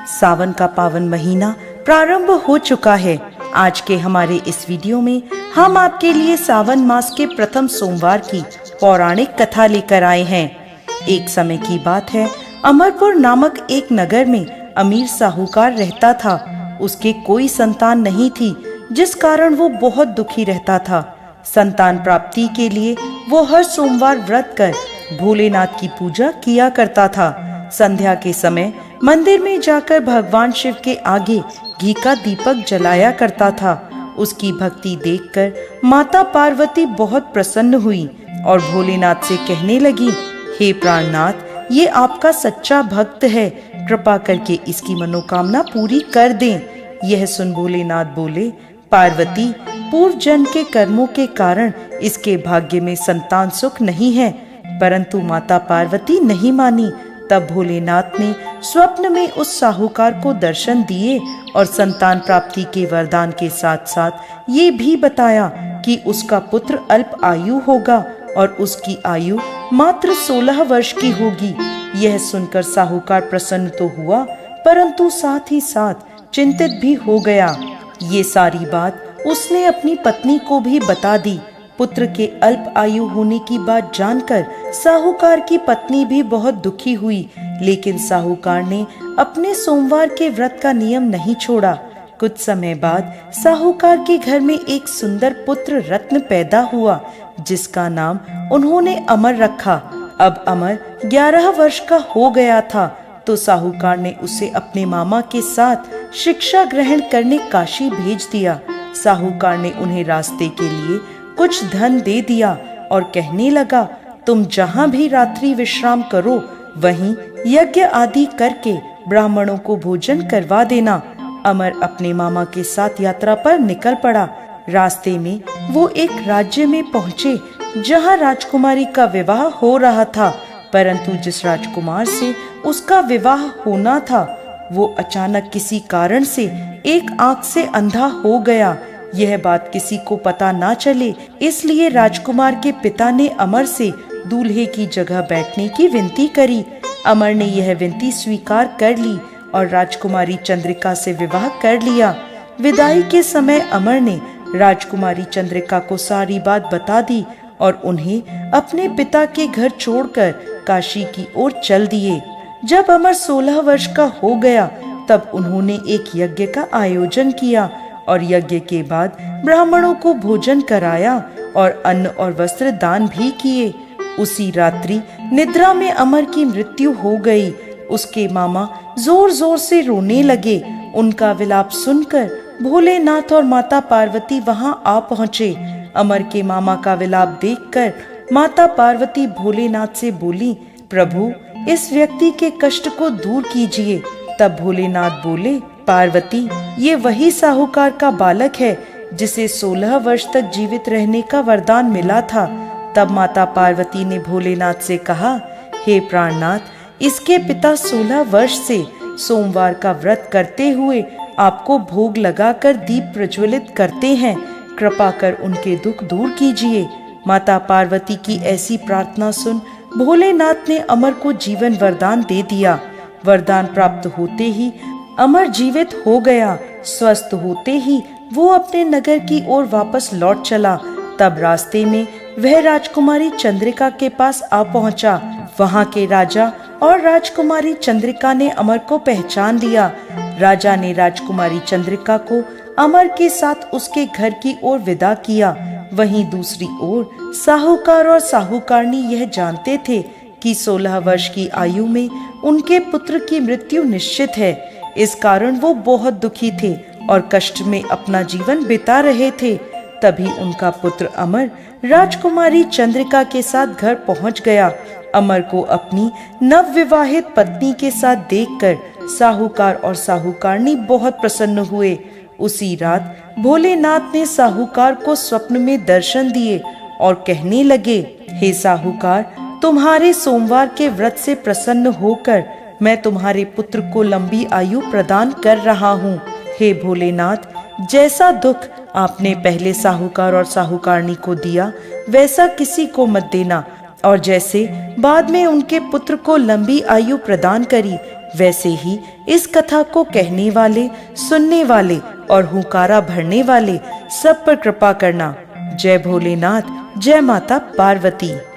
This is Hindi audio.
सावन का पावन महीना प्रारंभ हो चुका है। आज के हमारे इस वीडियो में हम आपके लिए सावन मास के प्रथम सोमवार की पौराणिक कथा लेकर आए हैं। एक समय की बात है, अमरपुर नामक एक नगर में अमीर साहूकार रहता था। उसके कोई संतान नहीं थी, जिस कारण वो बहुत दुखी रहता था। संतान प्राप्ति के लिए वो हर सोमवार व्रत कर भोलेनाथ की पूजा किया करता था। संध्या के समय मंदिर में जाकर भगवान शिव के आगे घी का दीपक जलाया करता था। उसकी भक्ति देखकर माता पार्वती बहुत प्रसन्न हुई और भोलेनाथ से कहने लगी, हे प्राणनाथ, ये आपका सच्चा भक्त है, कृपा करके इसकी मनोकामना पूरी कर दें। यह सुन भोलेनाथ बोले, पार्वती, पूर्व जन्म के कर्मों के कारण इसके भाग्य में संतान सुख नहीं है। परंतु माता पार्वती नहीं मानी। तब भोलेनाथ ने स्वप्न में उस साहूकार को दर्शन दिए और संतान प्राप्ति के वरदान के साथ साथ ये भी बताया कि उसका पुत्र अल्प आयु होगा और उसकी आयु मात्र 16 वर्ष की होगी। यह सुनकर साहूकार प्रसन्न तो हुआ, परंतु साथ ही साथ चिंतित भी हो गया। ये सारी बात उसने अपनी पत्नी को भी बता दी। पुत्र के अल्प आयु होने की बात जानकर साहूकार की पत्नी भी बहुत दुखी हुई, लेकिन साहूकार ने अपने सोमवार के व्रत का नियम नहीं छोड़ा। कुछ समय बाद साहूकार के घर में एक सुंदर पुत्र रत्न पैदा हुआ, जिसका नाम उन्होंने अमर रखा। अब अमर 11 वर्ष का हो गया था, तो साहूकार ने उसे अपने मामा के साथ शिक्षा ग्रहण करने काशी भेज दिया। साहूकार ने उन्हें रास्ते के लिए कुछ धन दे दिया और कहने लगा, तुम जहाँ भी रात्रि विश्राम करो, वहीं यज्ञ आदि करके ब्राह्मणों को भोजन करवा देना। अमर अपने मामा के साथ यात्रा पर निकल पड़ा। रास्ते में वो एक राज्य में पहुँचे, जहाँ राजकुमारी का विवाह हो रहा था। परंतु जिस राजकुमार से उसका विवाह होना था, वो अचानक किसी कारण से एक आंख से अंधा हो गया। यह बात किसी को पता ना चले, इसलिए राजकुमार के पिता ने अमर से दूल्हे की जगह बैठने की विनती करी। अमर ने यह विनती स्वीकार कर ली और राजकुमारी चंद्रिका से विवाह कर लिया। विदाई के समय अमर ने राजकुमारी चंद्रिका को सारी बात बता दी और उन्हें अपने पिता के घर छोड़कर काशी की ओर चल दिए। जब अमर 16 वर्ष का हो गया, तब उन्होंने एक यज्ञ का आयोजन किया और यज्ञ के बाद ब्राह्मणों को भोजन कराया और अन्न और वस्त्र दान भी किए। उसी रात्रि निद्रा में अमर की मृत्यु हो गई। उसके मामा जोर जोर से रोने लगे। उनका विलाप सुनकर भोलेनाथ और माता पार्वती वहां आ पहुँचे। अमर के मामा का विलाप देखकर माता पार्वती भोलेनाथ से बोली, प्रभु, इस व्यक्ति के कष्ट को दूर कीजिए। तब भोलेनाथ बोले, पार्वती, ये वही साहूकार का बालक है जिसे 16 वर्ष तक जीवित रहने का वरदान मिला था। तब माता पार्वती ने भोलेनाथ से कहा, हे प्राणनाथ, इसके पिता 16 वर्ष से सोमवार का व्रत करते हुए आपको भोग लगाकर दीप प्रज्वलित करते हैं। कृपा कर उनके दुख दूर कीजिए। माता पार्वती की ऐसी प्रार्थना सुन भोलेनाथ ने अमर को जीवन वरदान दे दिया। वरदान प्राप्त होते ही अमर जीवित हो गया। स्वस्थ होते ही वो अपने नगर की ओर वापस लौट चला। तब रास्ते में वह राजकुमारी चंद्रिका के पास आ पहुंचा। वहां के राजा और राजकुमारी चंद्रिका ने अमर को पहचान लिया। राजा ने राजकुमारी चंद्रिका को अमर के साथ उसके घर की ओर विदा किया। वहीं दूसरी ओर साहूकार और साहूकारनी यह जानते थे कि 16 वर्ष की आयु में उनके पुत्र की मृत्यु निश्चित है। इस कारण वो बहुत दुखी थे और कष्ट में अपना जीवन बिता रहे थे। तभी उनका पुत्र अमर राजकुमारी चंद्रिका के साथ घर पहुंच गया। अमर को अपनी नवविवाहित पत्नी के साथ देखकर साहूकार और साहूकारनी बहुत प्रसन्न हुए। उसी रात भोलेनाथ ने साहूकार को स्वप्न में दर्शन दिए और कहने लगे, हे साहूकार, तुम्हारे सोमवार के व्रत से प्रसन्न होकर मैं तुम्हारे पुत्र को लंबी आयु प्रदान कर रहा हूँ। हे भोलेनाथ, जैसा दुख आपने पहले साहूकार और साहूकारनी को दिया, वैसा किसी को मत देना, और जैसे बाद में उनके पुत्र को लंबी आयु प्रदान करी, वैसे ही इस कथा को कहने वाले, सुनने वाले और हुंकारा भरने वाले सब पर कृपा करना। जय भोलेनाथ, जय माता पार्वती।